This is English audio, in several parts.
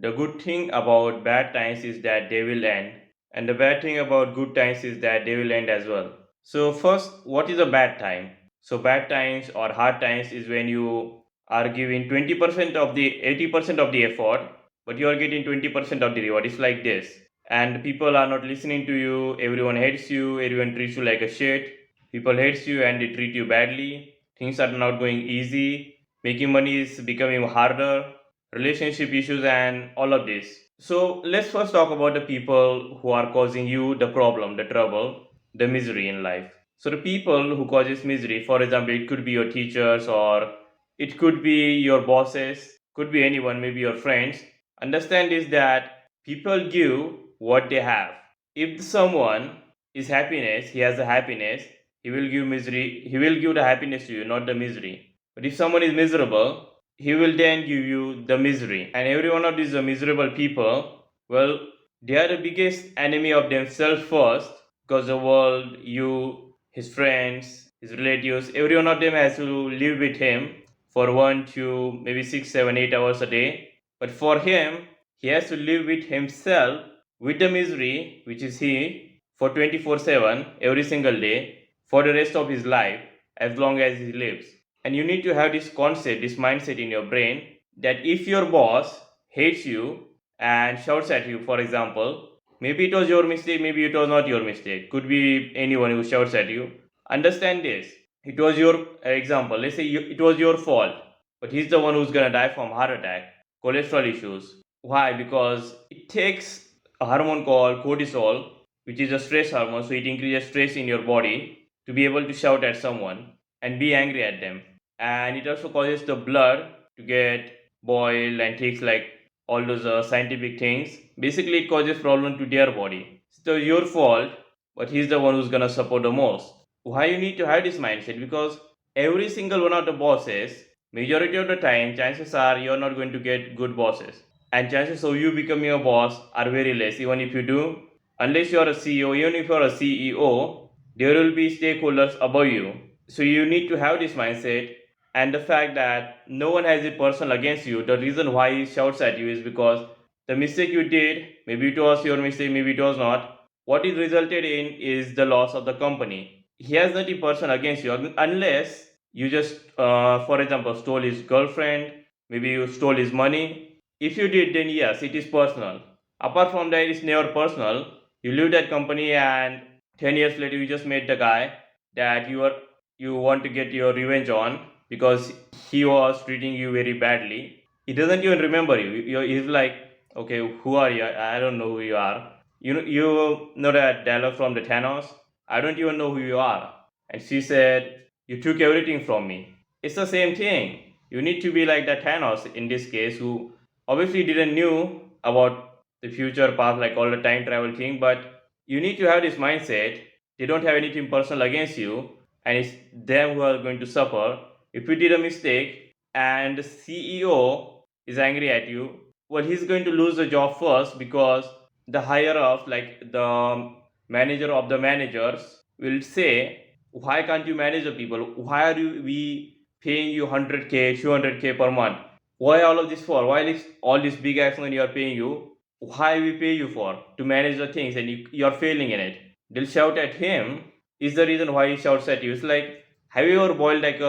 The good thing about bad times is that they will end, and the bad thing about good times is that they will end as well. So, first, what is a bad time? So, bad times or hard times is when you are giving 20% of the 80% of the effort, but you are getting 20% of the reward. It's like this. And people are not listening to you, everyone hates you, everyone treats you like a shit. People hates you and they treat you badly. Things are not going easy. Making money is becoming harder, relationship issues, and all of this. So let's first talk about the people who are causing you the problem, the trouble, the misery in life. So the people who causes misery, for example, it could be your teachers or it could be your bosses, could be anyone, maybe your friends. Understand is that people give what they have. If someone is happiness, he has a happiness, he will give misery, he will give the happiness to you, not the misery. But if someone is miserable, he will then give you the misery. And every one of these miserable people, well, they are the biggest enemy of themselves first, because the world, you, his friends, his relatives, every one of them has to live with him for 1 to maybe 6, 7, 8 hours a day. But for him, he has to live with himself with the misery, which is he, for 24/7 every single day for the rest of his life as long as he lives. And you need to have this concept, this mindset in your brain that if your boss hates you and shouts at you, for example, maybe it was your mistake, maybe it was not your mistake, could be anyone who shouts at you. Understand this. It was your example. Let's say it was your fault, but he's the one who's gonna die from heart attack, cholesterol issues. Why? Because it takes a hormone called cortisol, which is a stress hormone, so it increases stress in your body to be able to shout at someone and be angry at them. And it also causes the blood to get boiled and takes like all those scientific things. Basically, it causes problem to their body. So your fault, but he's the one who's gonna suffer the most. Why you need to have this mindset? Because every single one of the bosses, majority of the time, chances are you're not going to get good bosses, and chances of you becoming a boss are very less. Even if you do, unless you're a CEO, even if you're a CEO, there will be stakeholders above you. So you need to have this mindset, and the fact that no one has it personal against you. The reason why he shouts at you is because the mistake you did, maybe it was your mistake, maybe it was not. What it resulted in is the loss of the company. He has nothing personal against you unless you just, for example, stole his girlfriend, maybe you stole his money. If you did, then yes, it is personal. Apart from that, it's never personal. You leave that company, and 10 years later, you just met the guy that you want to get your revenge on because he was treating you very badly. He doesn't even remember you. He's like, okay, who are you? I don't know who you are. You know that dialogue from the Thanos? I don't even know who you are. And she said, you took everything from me. It's the same thing. You need to be like the Thanos in this case, who obviously didn't knew about the future path, like all the time travel thing, but you need to have this mindset. They don't have anything personal against you, and it's them who are going to suffer. If you did a mistake and the CEO is angry at you, well, he's going to lose the job first because the higher up, like the manager of the managers, will say, why can't you manage the people? Why are we paying you 100K, 200K per month? Why all of this for? Why is all this big action when you are paying you? Why we pay you for? To manage the things, and you are failing in it. They'll shout at him is the reason why he shouts at you. It's like, have you ever boiled like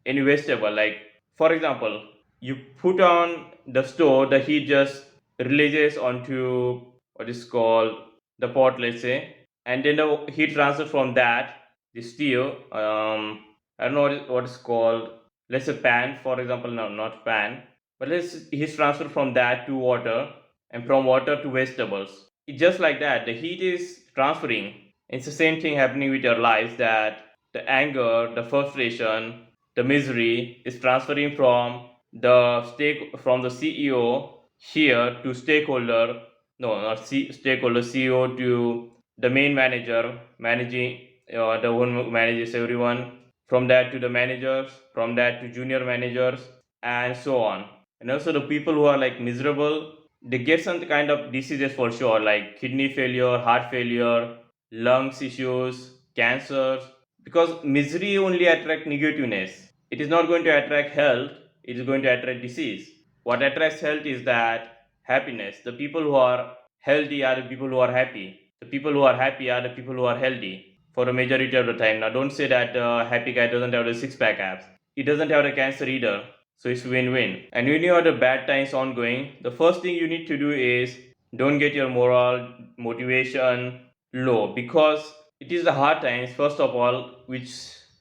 any vegetable? Like, for example, you put on the stove, the heat just releases onto what is called the pot, let's say, and then the heat transfer from that, the steel, I don't know what it's called, let's say pan, for example, no, not pan, but let's heat transfer from that to water, and from water to vegetables. It's just like that. The heat is transferring. It's the same thing happening with your lives, that the anger, the frustration, the misery is transferring from the CEO here to stakeholder. No, not stakeholder, CEO to the main manager managing, the one who manages everyone. From that to the managers, from that to junior managers, and so on. And also the people who are like miserable, they get some kind of diseases for sure, like kidney failure, heart failure, lungs issues, cancers, because misery only attract negativeness. It is not going to attract health, it is going to attract disease. What attracts health is that happiness. The people who are healthy are the people who are happy. The people who are happy are the people who are healthy for a majority of the time. Now, don't say that happy guy doesn't have the six pack abs. He doesn't have the cancer either. So it's win-win. And when you have the bad times ongoing, the first thing you need to do is don't get your moral motivation low, because it is the hard times first of all which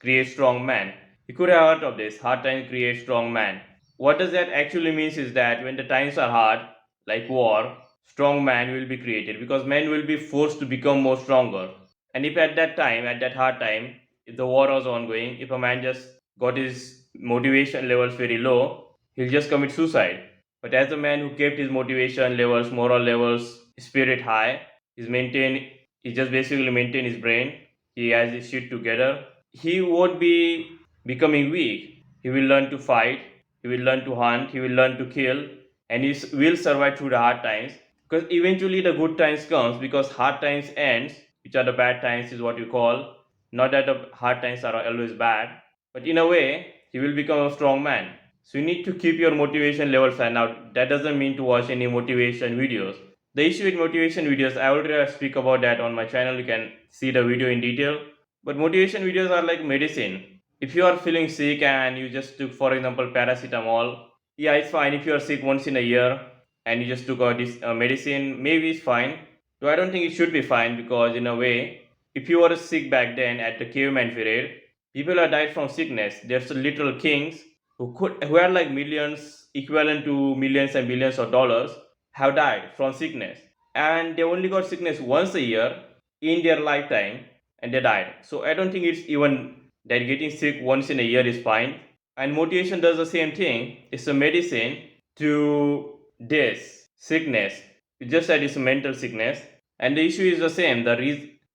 create strong man. You could have heard of this: hard times create strong man. What does that actually means is that when the times are hard, like war, strong man will be created, because men will be forced to become more stronger. And if at that time, at that hard time, if the war was ongoing, if a man just got his motivation levels very low, he'll just commit suicide. But as a man who kept his motivation levels, moral levels, spirit high, he just basically maintain his brain, he has his shit together, he won't be becoming weak. He will learn to fight, he will learn to hunt, he will learn to kill, and will survive through the hard times. Because eventually the good times comes, because hard times ends, which are the bad times is what you call. Not that the hard times are always bad, but in a way, he will become a strong man. So you need to keep your motivation levels high. Now that doesn't mean to watch any motivation videos. The issue with motivation videos, I already speak about that on my channel. You can see the video in detail. But motivation videos are like medicine. If you are feeling sick and you just took, for example, paracetamol, yeah, it's fine. If you are sick once in a year and you just took this medicine, maybe it's fine. So I don't think it should be fine, because in a way, if you were sick back then at the caveman period, people have died from sickness. There's literal kings who had like millions, equivalent to millions and billions of dollars, have died from sickness, and they only got sickness once a year in their lifetime, and they died. So I don't think it's even that getting sick once in a year is fine. And motivation does the same thing. It's a medicine to this sickness. It's just that it's a mental sickness, and the issue is the same.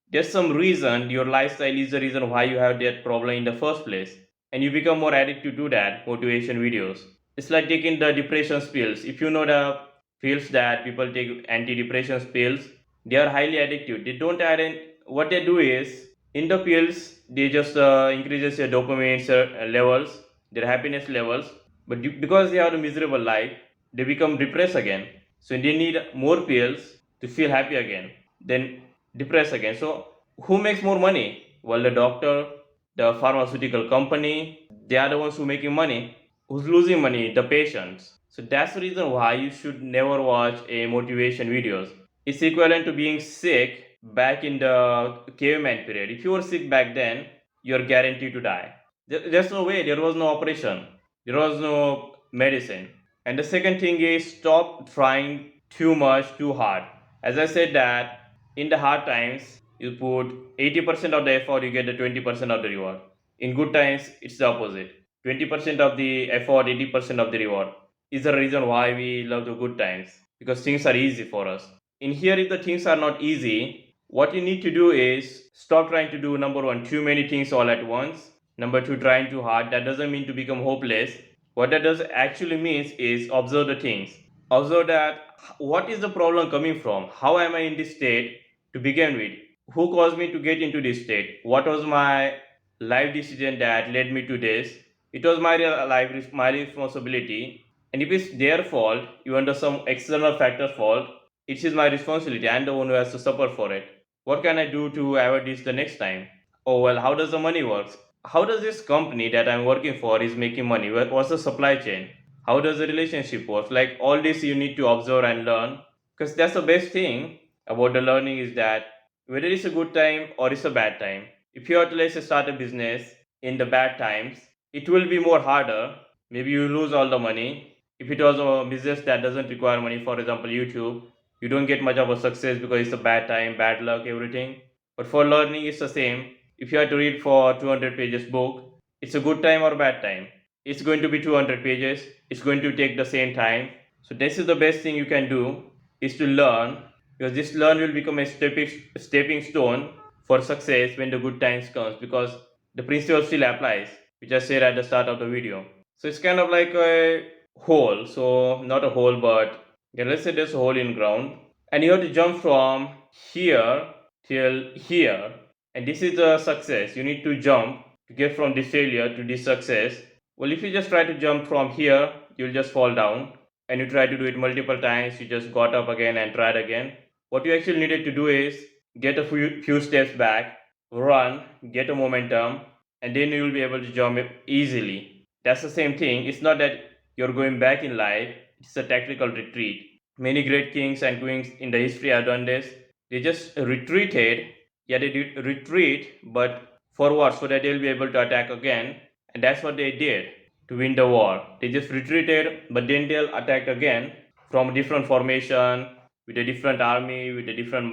There's some reason your lifestyle is the reason why you have that problem in the first place, and you become more addicted to that motivation videos. It's like taking the depression pills. If you know the pills that people take, anti-depression pills, they are highly addictive. They don't add in. What they do is, in the pills they just increases your dopamine levels, their happiness levels. But because they have a miserable life, they become depressed again. So they need more pills to feel happy again, then depressed again. So who makes more money? Well, the doctor, the pharmaceutical company, they are the ones who making money. Who's losing money? The patients. So that's the reason why you should never watch a motivation videos. It's equivalent to being sick back in the caveman period. If you were sick back then, you're guaranteed to die. There's no way. There was no operation. There was no medicine. And the second thing is, stop trying too much, too hard. As I said that in the hard times, you put 80% of the effort, you get the 20% of the reward. In good times, it's the opposite. 20% of the effort, 80% of the reward is the reason why we love the good times, because things are easy for us. In here, if the things are not easy, what you need to do is stop trying to do, number one, too many things all at once. Number two, trying too hard. That doesn't mean to become hopeless. What that does actually means is observe the things. Observe that what is the problem coming from? How am I in this state to begin with? Who caused me to get into this state? What was my life decision that led me to this? It was my life, my responsibility. And if it's their fault, even under some external factor fault, it is my responsibility. I'm the one who has to suffer for it. What can I do to avoid this the next time? Oh well, how does the money work? How does this company that I'm working for is making money? What's the supply chain? How does the relationship work? Like all this you need to observe and learn, because that's the best thing about the learning is that whether it's a good time or it's a bad time, if you are to, let's say, start a business in the bad times, it will be more harder. Maybe you lose all the money. If it was a business that doesn't require money, for example YouTube, you don't get much of a success because it's a bad time, bad luck, everything. But for learning, it's the same. If you have to read for 200 pages book, it's a good time or bad time. It's going to be 200 pages. It's going to take the same time. So this is the best thing you can do, is to learn, because this learn will become a stepping stone for success when the good times comes, because the principle still applies, which I said at the start of the video. So it's kind of like a hole. So not a hole, but yeah, let's say there's a hole in ground, and you have to jump from here till here, and this is the success. You need to jump to get from this failure to this success. Well, if you just try to jump from here, you'll just fall down. and you try to do it multiple times, you just got up again and tried again. What you actually needed to do is get a few steps back, run, get a momentum, and then you will be able to jump easily. That's the same thing. It's not that you're going back in life, it's a tactical retreat. Many great kings and queens in the history have done this. They just retreated. Yeah, they did retreat, but forward so that they'll be able to attack again. And that's what they did to win the war. They just retreated, but then they'll attack again from a different formation, with a different army, with a different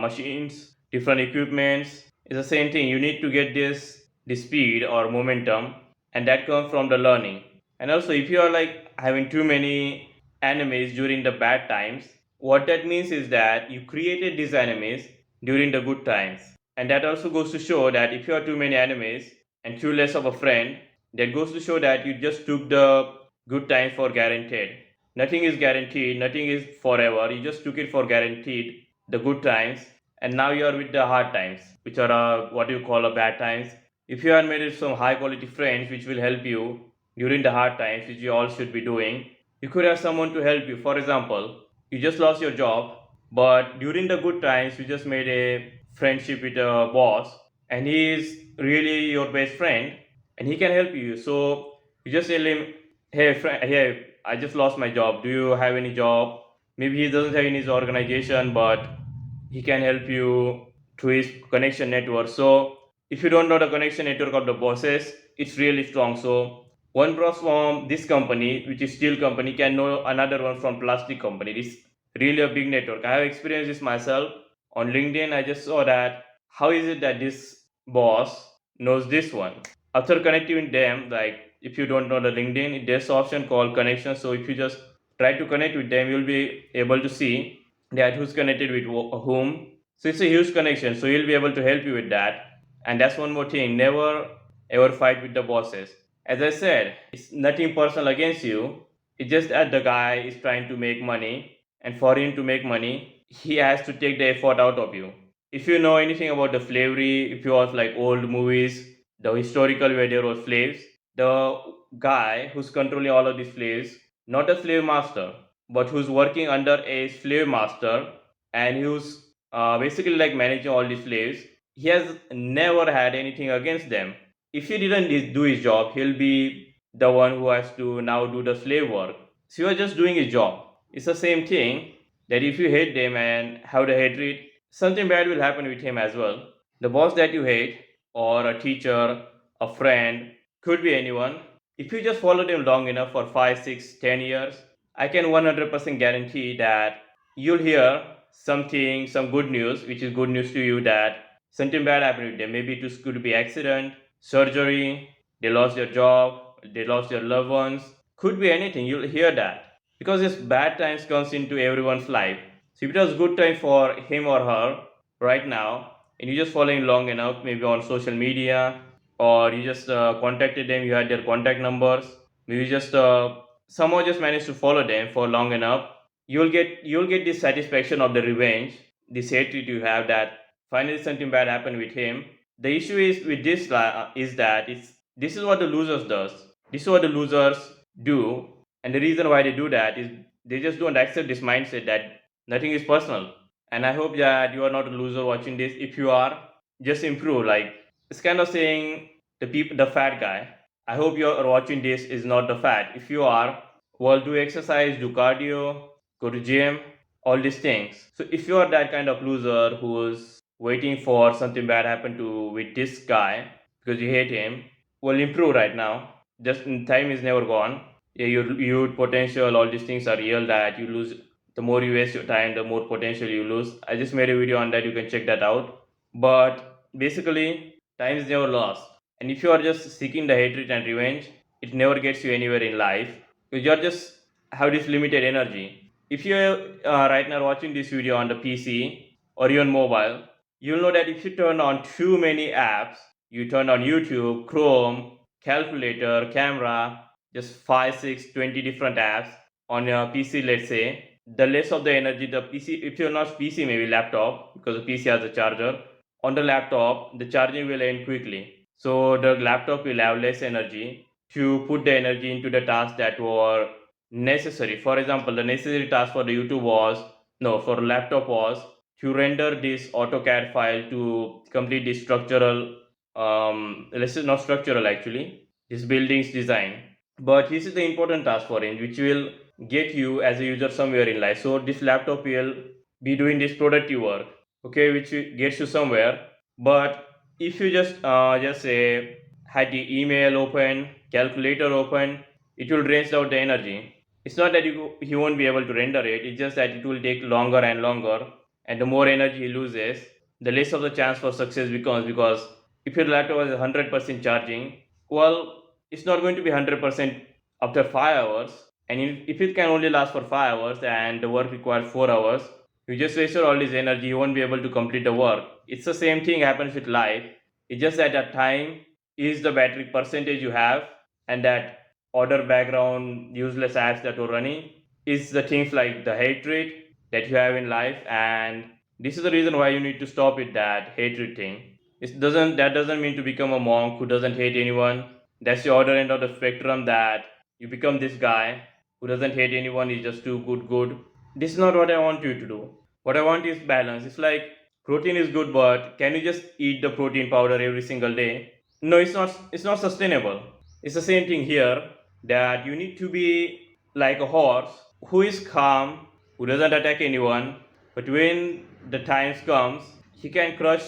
machines, different equipments. It's the same thing. You need to get the speed or momentum, and that comes from the learning. And also, if you are like having too many enemies during the bad times, what that means is that you created these enemies during the good times. And that also goes to show that if you have too many enemies and too less of a friend, that goes to show that you just took the good times for guaranteed. Nothing is guaranteed, nothing is forever. You just took it for guaranteed, the good times, and now you are with the hard times, which are what you call a bad times. If you have made some high quality friends which will help you during the hard times, which you all should be doing, you could have someone to help you. For example, you just lost your job, but during the good times, you just made a friendship with a boss, and he is really your best friend, and he can help you. So you just tell him, "Hey, friend, hey, I just lost my job. Do you have any job?" Maybe he doesn't have in his organization, but he can help you through his connection network. So if you don't know the connection network of the bosses, it's really strong. So one boss from this company, which is steel company, can know another one from plastic company. It's really a big network. I have experienced this myself on LinkedIn. I just saw that how is it that this boss knows this one. After connecting with them, like if you don't know the LinkedIn, there's an option called connection. So if you just try to connect with them, you'll be able to see that who's connected with whom. So it's a huge connection. So he'll be able to help you with that. And that's one more thing. Never ever fight with the bosses. As I said, it's nothing personal against you. It's just that the guy is trying to make money, and for him to make money, he has to take the effort out of you. If you know anything about the slavery, if you watch like old movies, the historical where there was slaves, the guy who's controlling all of these slaves, not a slave master, but who's working under a slave master, and who's basically like managing all these slaves, he has never had anything against them. If he didn't do his job, he'll be the one who has to now do the slave work. So you're just doing his job. It's the same thing that if you hate them and have the hatred, something bad will happen with him as well. The boss that you hate, or a teacher, a friend, could be anyone. If you just follow them long enough for 5, 6, 10 years, I can 100% guarantee that you'll hear something, some good news, which is good news to you that something bad happened with them. Maybe it could be accident, surgery, they lost their job, they lost their loved ones. Could be anything. You'll hear that because this bad times comes into everyone's life. So if it was good time for him or her right now, and you just following long enough, maybe on social media, or you just contacted them, you had their contact numbers, maybe you just somehow just managed to follow them for long enough, you'll get this satisfaction of the revenge, this hatred you have that finally something bad happened with him. The issue is with this is that this is what the losers does. This is what the losers do, and the reason why they do that is they just don't accept this mindset that nothing is personal. And I hope that you are not a loser watching this. If you are, just improve. Like it's kind of saying the fat guy. I hope you are watching this is not the fat. If you are, well, do exercise, do cardio, go to gym, all these things. So if you are that kind of loser who's waiting for something bad happen to with this guy because you hate him, well, improve right now. Just time is never gone. Yeah, your potential, all these things are real. That you lose, the more you waste your time, the more potential you lose. I just made a video on that. You can check that out. But basically, time is never lost. And if you are just seeking the hatred and revenge, it never gets you anywhere in life because you're just have this limited energy. If you're right now watching this video on the PC or even mobile, you'll know that if you turn on too many apps, you turn on YouTube, Chrome, calculator, camera, just 5, 6, 20 different apps on your PC, let's say, the less of the energy the PC, if you're not PC, maybe laptop, because the PC has a charger, on the laptop, the charging will end quickly. So the laptop will have less energy to put the energy into the tasks that were necessary. For example, the necessary task for the YouTube was, no, for laptop was to render this AutoCAD file to complete the structural, let's say not structural actually, this building's design. But this is the important task for it, which will get you as a user somewhere in life. So this laptop will be doing this productive work, okay, which gets you somewhere. But if you just say had the email open, calculator open, it will drain out the energy. It's not that you won't be able to render it. It's just that it will take longer and longer, and the more energy he loses, the less of the chance for success becomes. Because if your laptop is 100% charging, well, it's not going to be 100% after 5 hours. And if it can only last for 5 hours and the work requires 4 hours, you just wasted all this energy. You won't be able to complete the work. It's the same thing happens with life. It's just that at time is the battery percentage you have, and that other background useless apps that are running is the things like the hatred that you have in life. And this is the reason why you need to stop it, that hatred thing. That doesn't mean to become a monk who doesn't hate anyone. That's the other end of the spectrum, that you become this guy who doesn't hate anyone, is just too good. This is not what I want you to do. What I want is balance. It's like protein is good, but can you just eat the protein powder every single day? No, it's not sustainable. It's the same thing here, that you need to be like a horse who is calm, who doesn't attack anyone, but when the times comes, he can crush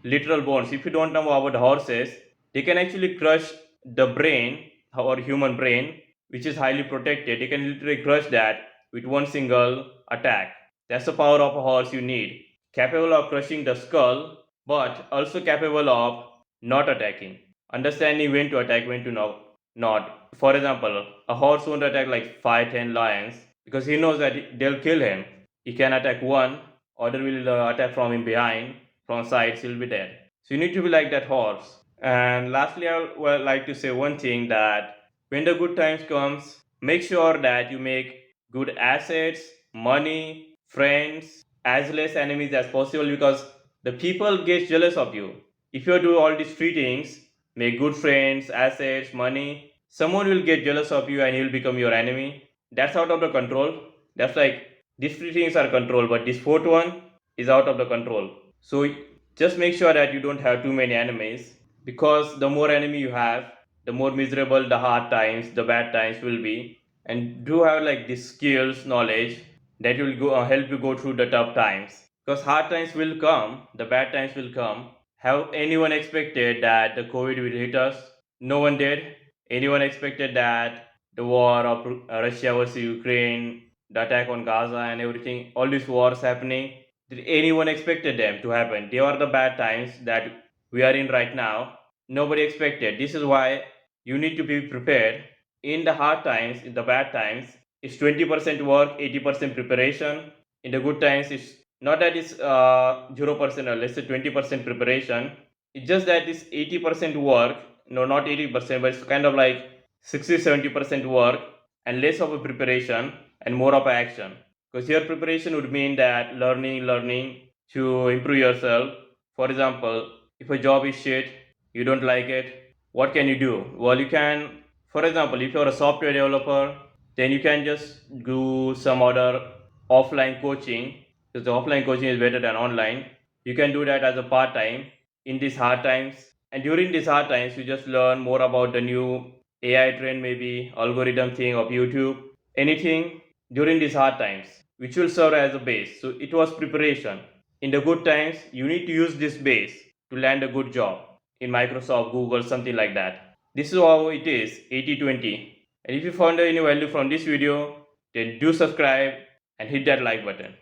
literal bones. If you don't know about horses, they can actually crush the brain, or human brain, which is highly protected. They can literally crush that with one single attack. That's the power of a horse you need. Capable of crushing the skull, but also capable of not attacking. Understanding when to attack, when to not. For example, a horse won't attack like 5, 10 lions because he knows that they'll kill him. He can attack one, other will attack from him behind, from sides, he'll be dead. So you need to be like that horse. And lastly, I would like to say one thing, that when the good times comes, make sure that you make good assets, money, friends, as less enemies as possible, because the people get jealous of you. If you do all these three things, make good friends, assets, money, someone will get jealous of you and he'll become your enemy. That's out of the control. That's like these three things are control, but this fourth one is out of the control. So just make sure that you don't have too many enemies, because the more enemy you have, the more miserable the hard times, the bad times will be. And do have like these skills, knowledge that will help you go through the tough times. Because hard times will come, the bad times will come. Have anyone expected that the COVID will hit us? No one did. Anyone expected that the war of Russia versus Ukraine, the attack on Gaza and everything, all these wars happening, did anyone expected them to happen? They are the bad times that we are in right now. Nobody expected. This is why you need to be prepared. In the hard times, in the bad times, it's 20% work, 80% preparation. In the good times, it's not that it's 0% or let's say 20% preparation. It's just that it's 80% work. No, not 80%, but it's kind of like 60-70% work and less of a preparation and more of action. Because your preparation would mean that learning to improve yourself. For example, if a job is shit, you don't like it, what can you do? Well, you can, for example, if you're a software developer, then you can just do some other offline coaching, because the offline coaching is better than online. You can do that as a part time in these hard times. And during these hard times, you just learn more about the new AI trend, maybe algorithm thing of YouTube, anything during these hard times, which will serve as a base. So it was preparation. In the good times, you need to use this base to land a good job in Microsoft, Google, something like that. This is how it is, 80-20. And if you found any value from this video, then do subscribe and hit that like button.